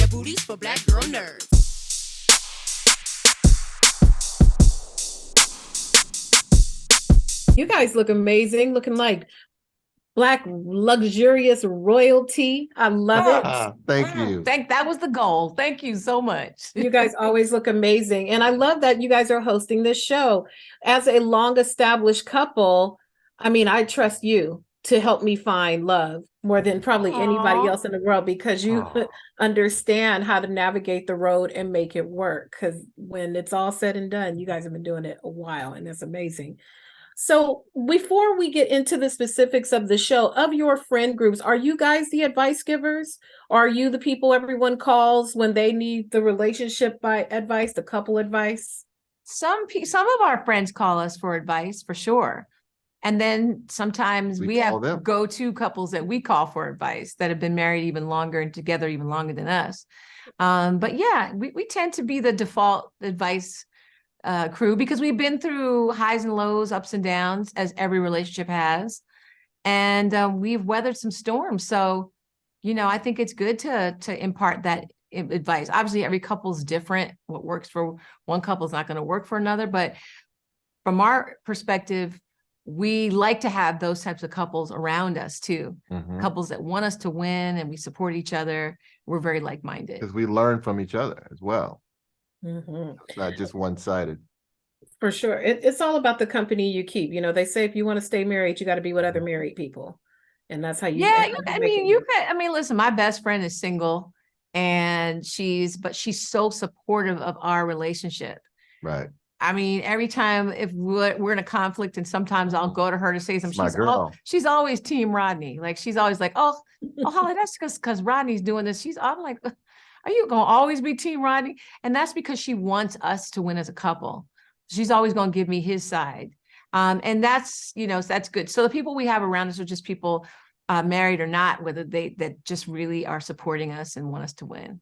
booties for black girl nerds. You guys look amazing, looking like black luxurious royalty. I love it. Thank you. That was the goal. Thank you so much. You guys always look amazing. And I love that you guys are hosting this show. As a long established couple, I mean, I trust you to help me find love more than probably anybody else in the world, because you understand how to navigate the road and make it work. Because when it's all said and done, you guys have been doing it a while, and that's amazing. So before we get into the specifics of the show, of your friend groups, are you guys the advice givers? Or are you the people everyone calls when they need the relationship advice, the couple advice? Some of our friends call us for advice, for sure. And then sometimes we have go-to couples that we call for advice that have been married even longer and together even longer than us. But yeah, we tend to be the default advice crew, because we've been through highs and lows, ups and downs, as every relationship has, and we've weathered some storms. So, I think it's good to impart that advice. Obviously, every couple's different. What works for one couple is not going to work for another. But from our perspective, we like to have those types of couples around us too. Mm-hmm. Couples that want us to win and we support each other. We're very like-minded. Because we learn from each other as well. Mm-hmm. It's not just one-sided. For sure. It's all about the company you keep. They say if you want to stay married, you got to be with other married people. And that's how you. Yeah. Listen, my best friend is single, and she's so supportive of our relationship. Right. I mean, every time if we're in a conflict, and sometimes I'll go to her to say something, she's always team Rodney. Like, she's always like, oh, Holly, that's because Rodney's doing this. I'm like, are you going to always be team Rodney? And that's because she wants us to win as a couple. She's always going to give me his side. And that's, so that's good. So the people we have around us are just people married or not, whether that just really are supporting us and want us to win.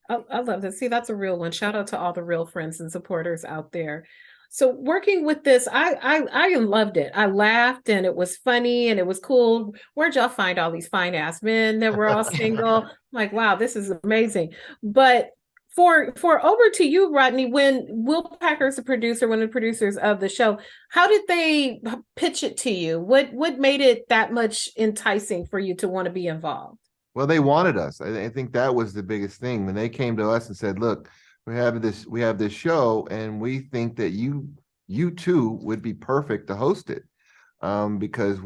I love that. See, that's a real one. Shout out to all the real friends and supporters out there. So working with this, I loved it. I laughed, and it was funny, and it was cool. Where'd y'all find all these fine ass men that were all single? Like, wow, this is amazing. But for over to you, Rodney, when Will Packer's the producer, one of the producers of the show, how did they pitch it to you? What made it that much enticing for you to want to be involved? Well, they wanted us. I think that was the biggest thing when they came to us and said, look, we have this show, and we think that you two would be perfect to host it. Because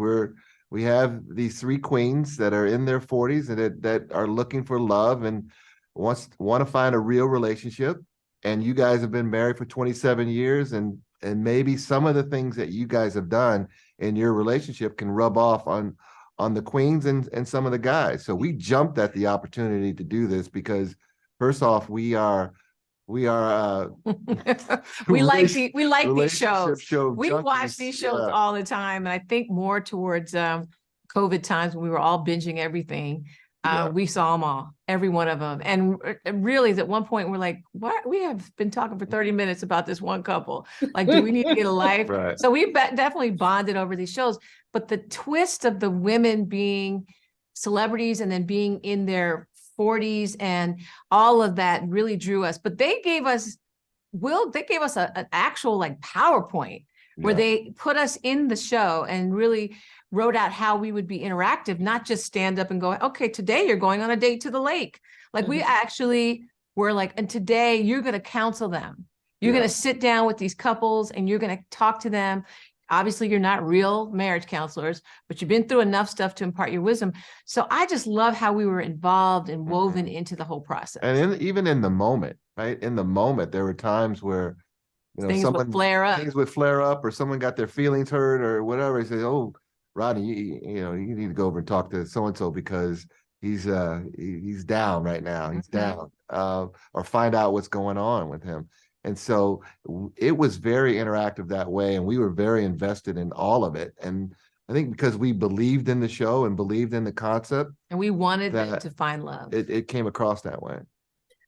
we have these three queens that are in their 40s and that are looking for love and want to find a real relationship. And you guys have been married for 27 years, and maybe some of the things that you guys have done in your relationship can rub off on the queens and some of the guys. So we jumped at the opportunity to do this because, first off, we like these shows. We watch these shows all the time, and I think more towards COVID times when we were all binging everything. We saw them all, every one of them, and really, at one point, we're like, "What? We have been talking for 30 minutes about this one couple. Like, do we need to get a life?" Right. So we definitely bonded over these shows. But the twist of the women being celebrities and then being in their 40s and all of that really drew us. But they gave us an actual like PowerPoint where they put us in the show and really wrote out how we would be interactive, not just stand up and go, okay, today you're going on a date to the lake. Like we actually were like, and today you're going to counsel them. You're going to sit down with these couples and you're going to talk to them. Obviously, you're not real marriage counselors, but you've been through enough stuff to impart your wisdom. So I just love how we were involved and woven into the whole process. And even in the moment, right? In the moment, there were times where things would flare up, or someone got their feelings hurt or whatever. They say, "Oh, Rodney, you need to go over and talk to so and so because he's down right now. He's down." Or find out what's going on with him. And so it was very interactive that way, and we were very invested in all of it. And I think because we believed in the show and believed in the concept, and we wanted them to find love, it came across that way.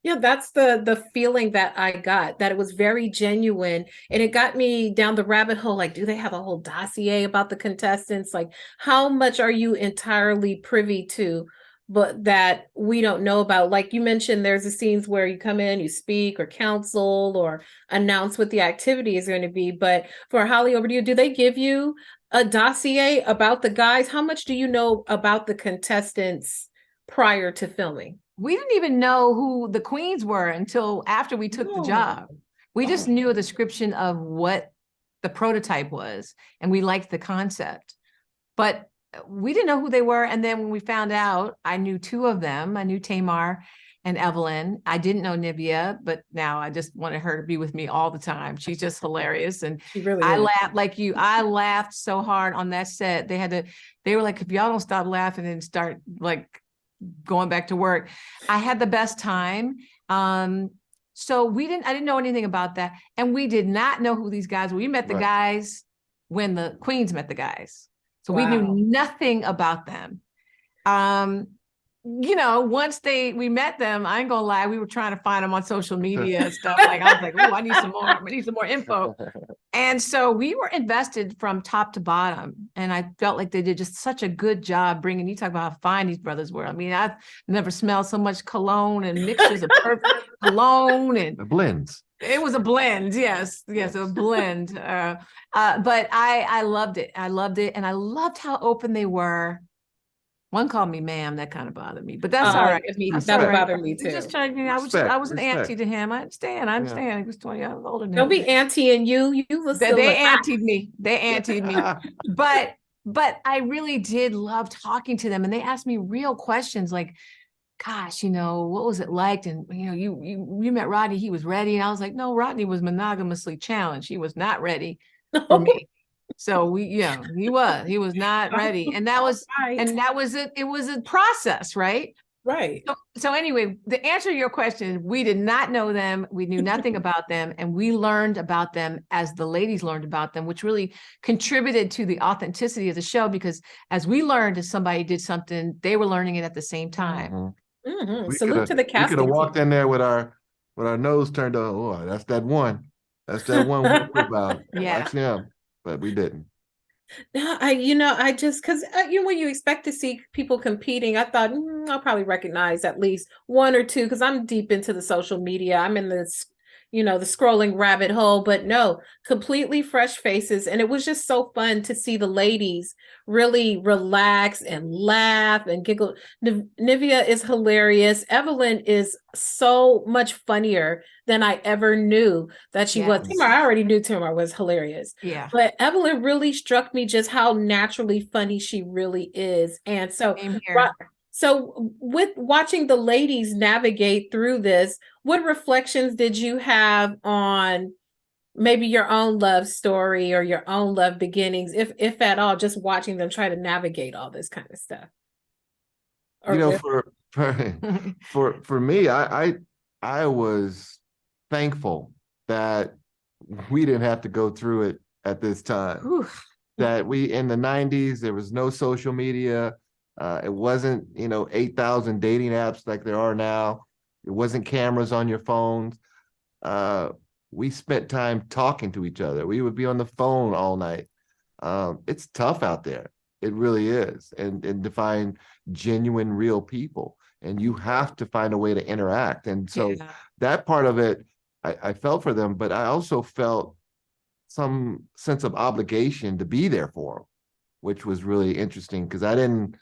Yeah, that's the feeling that I got, that it was very genuine, and it got me down the rabbit hole. Like, do they have a whole dossier about the contestants? Like, how much are you entirely privy to but that we don't know about. Like you mentioned, there's the scenes where you come in, you speak or counsel or announce what the activity is going to be. But for Holly, over to you, do they give you a dossier about the guys? How much do you know about the contestants prior to filming? We didn't even know who the queens were until after we took the job. We just knew a description of what the prototype was, and we liked the concept, but we didn't know who they were. And then when we found out, I knew two of them. I knew Tamar and Evelyn. I didn't know Nivea, but now I just wanted her to be with me all the time. She's just hilarious. And I laughed like you. I laughed so hard on that set. They were like, if y'all don't stop laughing and start like going back to work. I had the best time. So I didn't know anything about that. And we did not know who these guys were. We met the guys when the queens met the guys. So we knew nothing about them. Once we met them, I ain't gonna lie, we were trying to find them on social media and stuff. Like I was like, oh, I need some more info. And so we were invested from top to bottom. And I felt like they did just such a good job you talk about how fine these brothers were. I mean, I've never smelled so much cologne and mixtures of perfect cologne and the blends. It was a blend. Yes, a blend. But I loved it. I loved it. And I loved how open they were. One called me ma'am. That kind of bothered me, but that's all right. That would bother me too. Just trying, I was an auntie to him. I understand. He was 20 years older than me. Don't be auntie and you was still they auntied me. They auntied me. But I really did love talking to them. And they asked me real questions like, gosh, what was it like? And, you met Rodney, he was ready. And I was like, no, Rodney was monogamously challenged. He was not ready for me. So he was not ready. And that was it. It was a process, right? Right. So anyway, to answer your question, we did not know them. We knew nothing about them. And we learned about them as the ladies learned about them, which really contributed to the authenticity of the show, because as we learned, if somebody did something, they were learning it at the same time. Mm-hmm. Salute to the casting. We could have walked in there with our nose turned up. Oh, that's that one. That's that one we're about. Yeah. That's him. But we didn't. No, I just because when you expect to see people competing, I thought I'll probably recognize at least one or two because I'm deep into the social media. I'm in this, the scrolling rabbit hole, but no, completely fresh faces. And it was just so fun to see the ladies really relax and laugh and giggle. Nivea is hilarious. Evelyn is so much funnier than I ever knew that she was. Tamar, I already knew Tamar was hilarious. Yeah. But Evelyn really struck me just how naturally funny she really is. And so with watching the ladies navigate through this, what reflections did you have on maybe your own love story or your own love beginnings, if at all, just watching them try to navigate all this kind of stuff? For me, I was thankful that we didn't have to go through it at this time. Oof. That in the 90s, there was no social media. It wasn't, 8,000 dating apps like there are now. It wasn't cameras on your phones. We spent time talking to each other. We would be on the phone all night. It's tough out there. It really is. And to find genuine, real people. And you have to find a way to interact. And so that part of it, I felt for them, but I also felt some sense of obligation to be there for them, which was really interesting because I didn't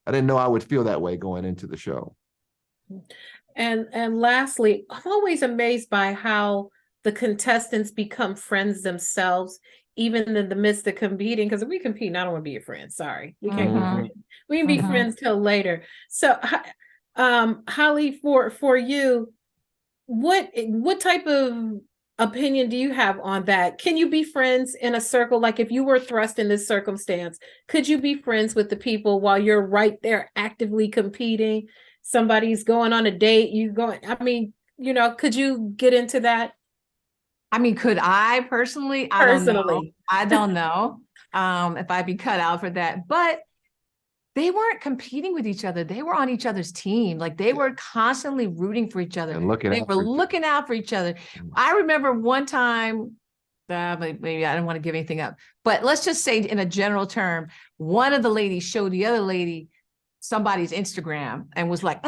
know I would feel that way going into the show. And lastly, I'm always amazed by how the contestants become friends themselves, even in the midst of competing. Because if we compete, I don't want to be your friend. Sorry, we can't be friends. We can be friends till later. So, Holly, for you, what type of opinion do you have on that? Can you be friends in a circle? Like if you were thrust in this circumstance, could you be friends with the people while you're right there actively competing? Somebody's going on a date, could you get into that? I mean, could I personally? I don't know if I'd be cut out for that, but they weren't competing with each other. They were on each other's team. Like they were constantly rooting for each other. And they were looking out for each other. I remember one time, maybe I don't want to give anything up, but let's just say in a general term, one of the ladies showed the other lady somebody's Instagram and was like,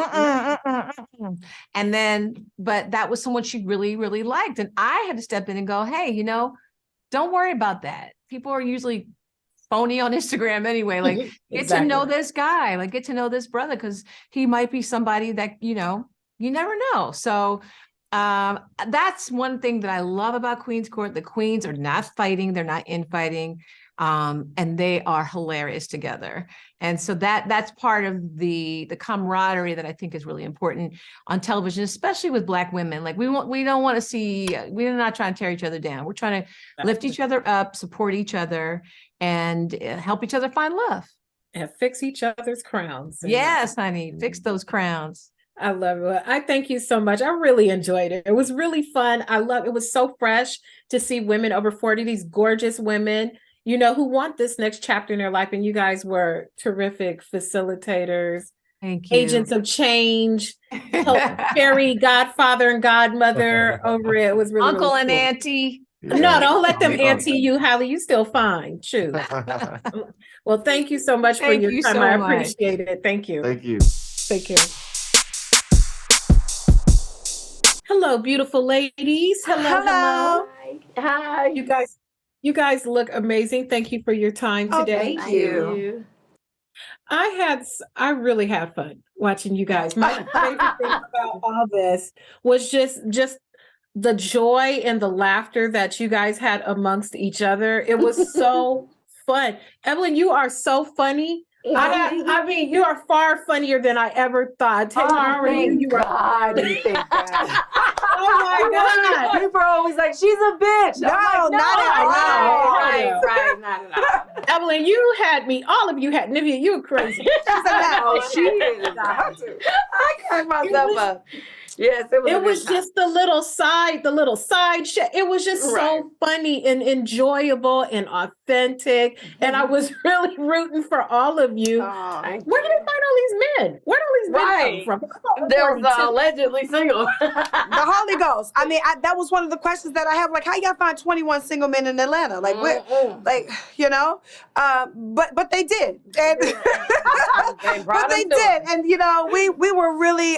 and then, but that was someone she really, really liked. And I had to step in and go, hey, you know, don't worry about that. People are usually phony on Instagram anyway. Like, get to know this guy, like get to know this brother, because he might be somebody that, you know, you never know. So that's one thing that I love about Queen's Court. The queens are not fighting, they're not infighting, and they are hilarious together. And so that's part of the camaraderie that I think is really important on television, especially with Black women. Like we don't want to see, we're not trying to tear each other down. We're trying to lift each other up, support each other, and help each other find love. And fix each other's crowns. Yes, honey, fix those crowns. I love it. I thank you so much. I really enjoyed it. It was really fun. It was so fresh to see women over 40, these gorgeous women, you know, who want this next chapter in their life. And you guys were terrific facilitators. Thank you. Agents of change, fairy godfather and godmother over it. It was really Uncle really and cool. auntie. Yeah. No, don't let them auntie you, Hallie. You still fine. Shoot. Well, thank you so much for your time. I appreciate it. Thank you. Thank you. Thank you. Hello, beautiful ladies. Hello. Hi. You guys look amazing. Thank you for your time today. Thank you. I really had fun watching you guys. My favorite thing about all this was just the joy and the laughter that you guys had amongst each other. It was so fun. Evelyn, you are so funny. I mean, you are far funnier than I ever thought. Tamar, you were. God, you think that? Oh my God! People are always like, "She's a bitch." No, not at all. Right. Evelyn, you had me. All of you had Nivea. You were crazy. She is. I cracked myself up. Yes, it was just the little side shit. It was just so funny and enjoyable and authentic. And I was really rooting for all of you. Where did you find all these men? Where did all these men come from? There was allegedly single. The Holy Ghost. I mean, that was one of the questions that I have. Like, how y'all find 21 single men in Atlanta? Like, like, you know, but they did. And but they did. And, you know, we were really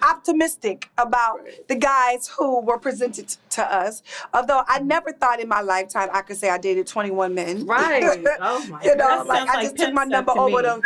optimistic about the guys who were presented to us. Although I never thought in my lifetime I could say I dated 21 men. Right. Oh my God. You know, like I just took my number over them.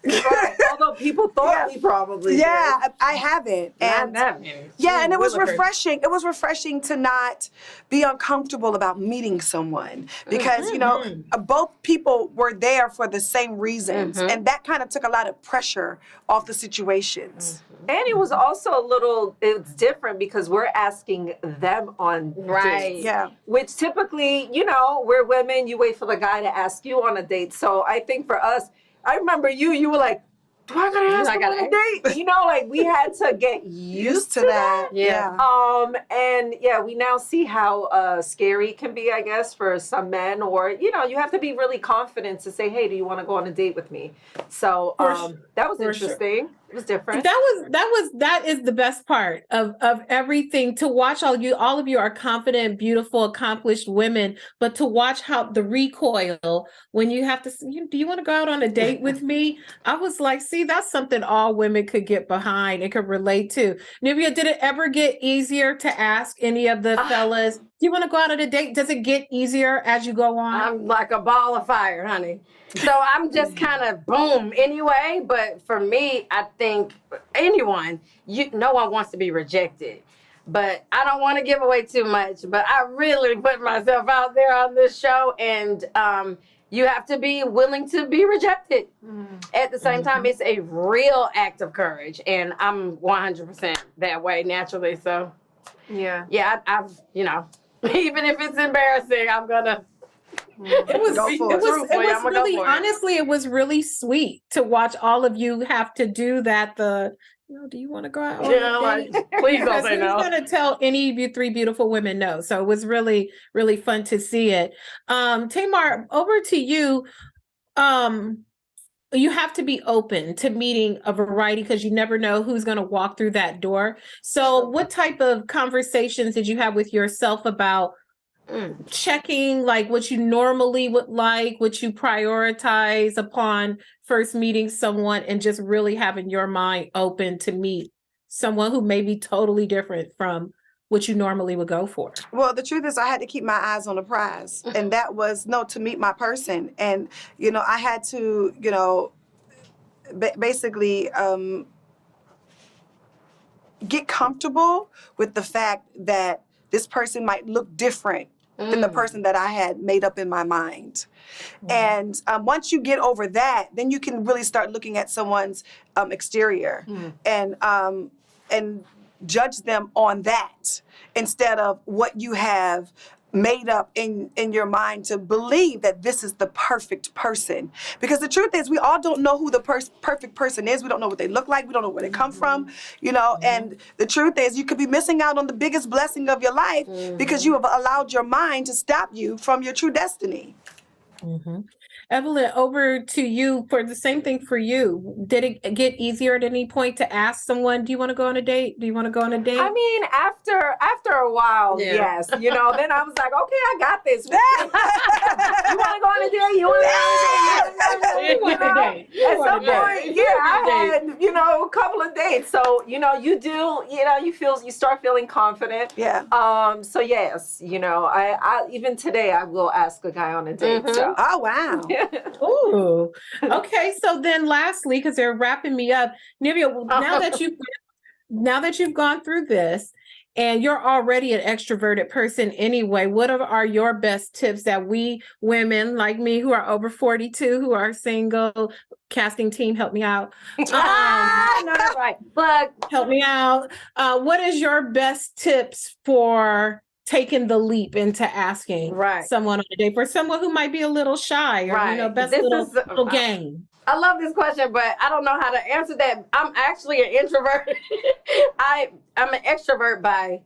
Right. Although people thought we probably did. I haven't. And that many. And it was refreshing. It was refreshing to not be uncomfortable about meeting someone because, you know, both people were there for the same reasons. And that kind of took a lot of pressure off the situations. And it was also it's different because we're asking them on dates. Yeah. Which typically, you know, we're women, you wait for the guy to ask you on a date. So I think for us, I remember you were like, do I gotta ask him on a date? You know, like we had to get used to that. Yeah. And we now see how scary it can be, I guess, for some men, or, you know, you have to be really confident to say, hey, do you want to go on a date with me? So that was interesting. Sure. It was different. That is the best part of everything, to watch all of you are confident, beautiful, accomplished women, but to watch how the recoil when you have to, do you want to go out on a date with me? I was like, see, that's something all women could get behind and could relate to. Nivea, did it ever get easier to ask any of the fellas, do you want to go out on a date? Does it get easier as you go on? I'm like a ball of fire, honey. So I'm just kind of boom anyway. But for me, I think no one wants to be rejected. But I don't want to give away too much. But I really put myself out there on this show. And you have to be willing to be rejected. At the same time, it's a real act of courage. And I'm 100% that way naturally. So, I've, you know, even if it's embarrassing, I'm going to. It was really sweet to watch all of you have to do that. Do you want to go out? Please don't say no. Who's going to tell any of you three beautiful women no? So it was really, really fun to see it. Tamar, over to you. You have to be open to meeting a variety because you never know who's going to walk through that door. So what type of conversations did you have with yourself about checking like what you normally would like, what you prioritize upon first meeting someone, and just really having your mind open to meet someone who may be totally different from what you normally would go for? Well, the truth is I had to keep my eyes on the prize, and that was to meet my person. And, I had to, basically get comfortable with the fact that this person might look different than the person that I had made up in my mind. And once you get over that, then you can really start looking at someone's exterior and judge them on that instead of what you have made up in your mind to believe that this is the perfect person. Because the truth is, we all don't know who the perfect person is. We don't know what they look like. We don't know where they come from, and the truth is you could be missing out on the biggest blessing of your life because you have allowed your mind to stop you from your true destiny. Evelyn, over to you for the same thing for you. Did it get easier at any point to ask someone, do you want to go on a date? Do you want to go on a date? I mean, after a while, yes. Then I was like, okay, I got this. You want to go on a date? You want to go on a date? At some point, I had, a couple of dates. So, you start feeling confident. Yeah. So yes, I even today I will ask a guy on a date. So. Oh, wow. Ooh. Okay. So then lastly, because they're wrapping me up, Nivea, now that you've gone through this and you're already an extroverted person anyway, what are your best tips that we women like me who are over 42, who are single, casting team, help me out. No, that's right. But help me out. What is your best tips for taking the leap into asking someone on a date, for someone who might be a little shy or best little game? I love this question, but I don't know how to answer that. I'm actually an introvert. I'm an extrovert by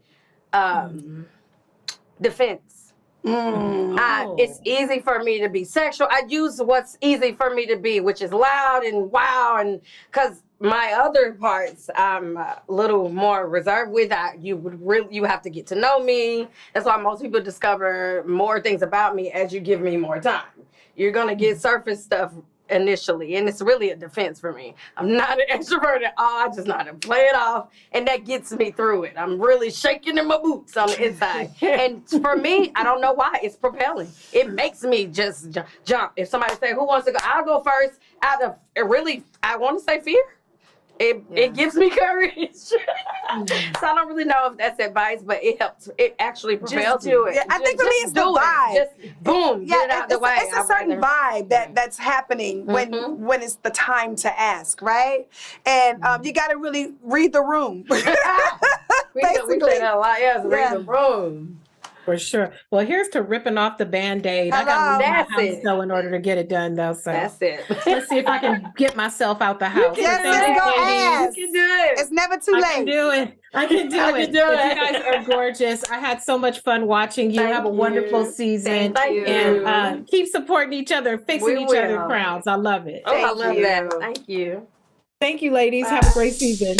defense. It's easy for me to be sexual. I use what's easy for me to be, which is loud and wow, and because my other parts, I'm a little more reserved with. You have to get to know me. That's why most people discover more things about me as you give me more time. You're gonna get surface stuff initially, and it's really a defense for me. I'm not an extrovert at all. I just know how to play it off, and that gets me through it. I'm really shaking in my boots on the inside. And for me, I don't know why, it's propelling. It makes me just jump. If somebody say, who wants to go? I'll go first. Out of I want to say fear. It gives me courage. So I don't really know if that's advice, but it helps. It actually propels do it. Yeah, I think for me it's the vibe. Just boom, get it out the way. It's a certain vibe that's happening when it's the time to ask, right? And you got to really read the room. We say that a lot. Yes, read the room. For sure. Well, here's to ripping off the Band-Aid. I got to leave my house though in order to get it done though. So that's it. Let's see if I can get myself out the house. Yes, go ask. You can do it. It's never too late. I can do it. I can do it. You guys are gorgeous. I had so much fun watching you. Have a wonderful season. Thank you. And keep supporting each other, fixing each other crowns. I love it. I love that. Thank you. Thank you, ladies. Have a great season.